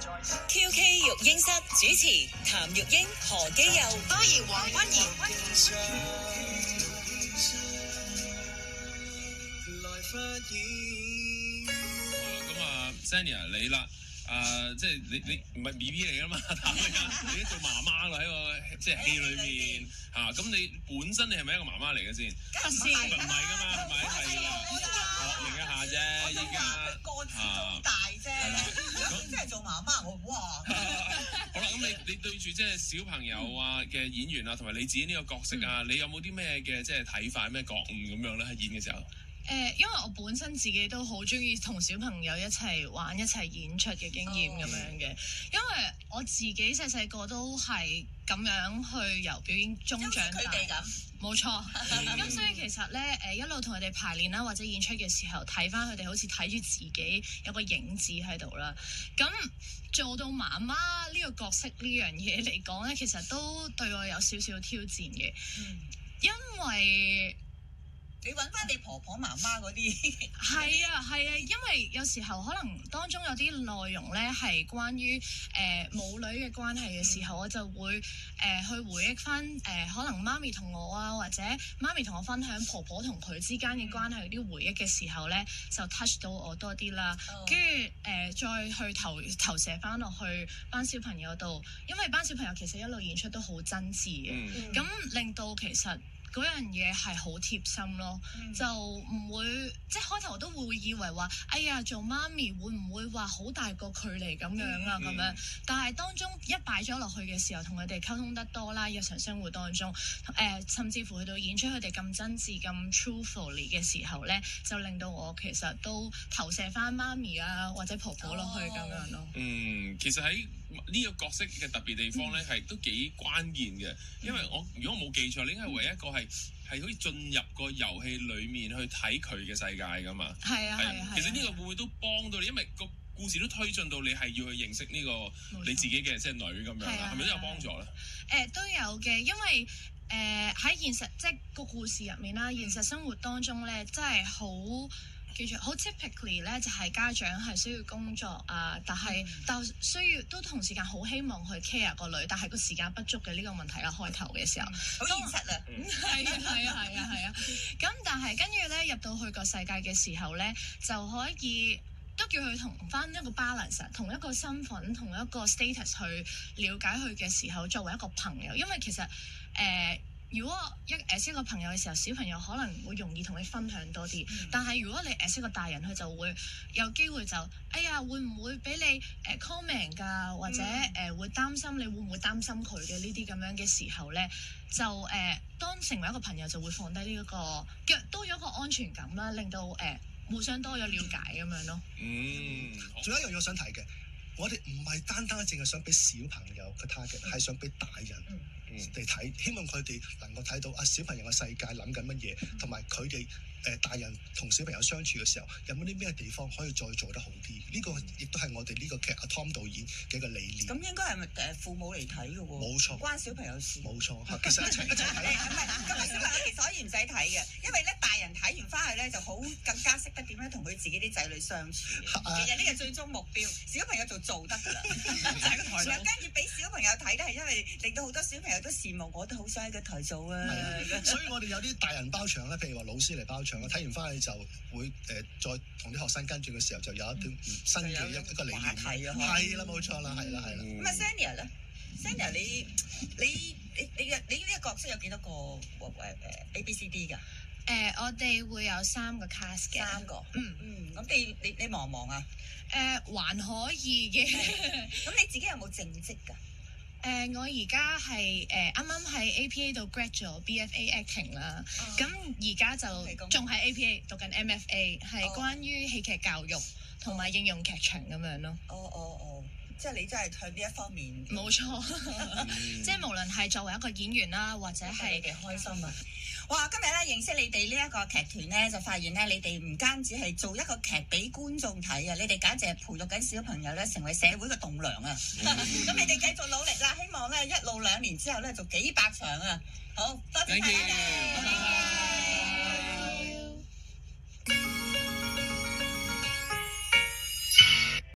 QK 育嬰室主持譚玉英、何基佑，當然黃君賢。咁啊 ，Sanya 你啦，即係你唔係 BB 嚟噶嘛？你都做媽媽啦，喺個即係戲裏面嚇。咁你本身你係咪一個媽媽嚟嘅先？唔係噶嘛？係咪？係啦，學認一下啫，依家個子咁大啫，咁真係做媽媽我哇！好啦，咁你對住即係小朋友啊嘅演員啊，同埋你自己呢個角色啊，你有冇啲咩嘅即係睇法、咩覺悟咁樣咧？喺演嘅時候？因為我本身自己都好中意同小朋友一齊玩、一齊演出嘅經驗咁樣嘅，因為我自己細細個都係咁樣去由表演中長大，冇錯。咁所以其實咧，一路同佢哋排練啦，或者演出嘅時候，睇翻佢哋好似睇住自己有個影子喺度啦。咁做到媽媽呢個角色呢樣嘢嚟講咧，其實都對我有少少挑戰嘅，因為你揾翻你婆婆媽媽嗰啲，係啊，因為有時候可能當中有啲內容咧係關於母女嘅關係嘅時候，我就會去回憶翻可能媽咪同我啊，或者媽咪同我分享婆婆同佢之間嘅關係啲回憶嘅時候咧，就 touch 到我多啲啦。跟住再去投射翻落去班小朋友度，因為班小朋友其實一路演出都好真摯嘅，咁令到其實嗰樣嘢係好貼心咯，就唔會即係開頭我都會以為話，哎呀做媽咪會唔會話好大個距離咁樣啊咁樣，但係當中一擺咗落去嘅時候，同佢哋溝通得多啦，日常生活當中，甚至乎去到演出佢哋咁真摯、咁 truthfully 嘅時候咧，就令到我其實都投射翻媽咪啊或者婆婆落去咁樣咯。其實喺呢個角色嘅特別地方咧，係都幾關鍵嘅，因為如果我冇記錯，你應該係唯一一個係可以進入個遊戲裡面去睇佢嘅世界噶嘛。係啊。其實呢個會唔會都幫到你？因為個故事都推進到你係要去認識呢個你自己嘅即係女咁樣啦，係咪都有幫助咧？都有嘅，因為喺現實即係個故事入面啦，現實生活當中咧，真係好typically 咧，就係家長係需要工作啊，但需要都同時間好希望去 care 個女，但係個時間不足嘅呢個問題啦。開頭嘅時候好現實啊，係啊。咁但係跟住咧入到去個世界嘅時候咧，就可以都叫佢同翻一個 balance， 同一個身份、同一個 status 去了解佢嘅時候，作為一個朋友，因為其實如果識一個朋友嘅時候，小朋友可能會容易同你分享多啲。但係如果你識個大人，佢就會有機會就，哎呀，會唔會俾你comment 㗎？或者會擔心你會唔會擔心佢嘅呢啲咁樣嘅時候咧，就當成為一個朋友就會放低呢一個，多咗一個安全感啦，令到互相多咗了解咁樣咯。仲有一樣嘢我想提嘅，我哋唔係單單淨係想俾小朋友嘅 target，係想俾大人嚟睇，希望佢哋能夠睇到小朋友嘅世界諗緊乜嘢，同埋佢哋大人同小朋友相處嘅時候，有冇啲咩地方可以再做得好啲？呢個亦都係我哋呢個劇阿 Tom 導演嘅一個理念。咁應該係咪父母嚟睇嘅喎？冇錯，關小朋友事。冇錯，其實一齊睇。咁小朋友其實可以唔使睇嘅，因為咧大人睇完翻去咧就好更加識得點樣同佢自己啲仔女相處。其實呢個最終目標，小朋友就做得㗎啦。然後跟住俾小朋友睇咧，係因為令到好多小朋友都羨慕，我都好想喺個台做啊。所以我哋有啲大人包場咧，譬如話老師嚟包場，睇完翻去就會再同啲學生跟住嘅時候，就有一啲新嘅一個理念。係啦，冇錯啦，係啦。咁啊 Sanya 咧 ，Sanya 你呢個角色有幾多個A B C D 㗎？我哋會有3個 cast 嘅。3個。咁你忙唔忙啊？還可以嘅。咁你自己有冇正職㗎？我而家係啱啱喺 APA 度 grad 咗 BFA Acting 啦，咁而家就仲喺 APA 讀緊 MFA， 係關於戲劇教育同埋應用劇場咁樣咯。即係你真係向呢一方面。冇錯，即係無論係作為一個演員啦，或者係幾開心啊！哇！今日咧認識你哋呢一個劇團咧，就發現咧你哋唔單止係做一個劇俾觀眾睇啊，你哋簡直係培育緊小朋友咧成為社會嘅棟梁啊！咁你哋繼續努力啦，希望咧1路2年之後咧做幾百場啊！好多謝大家。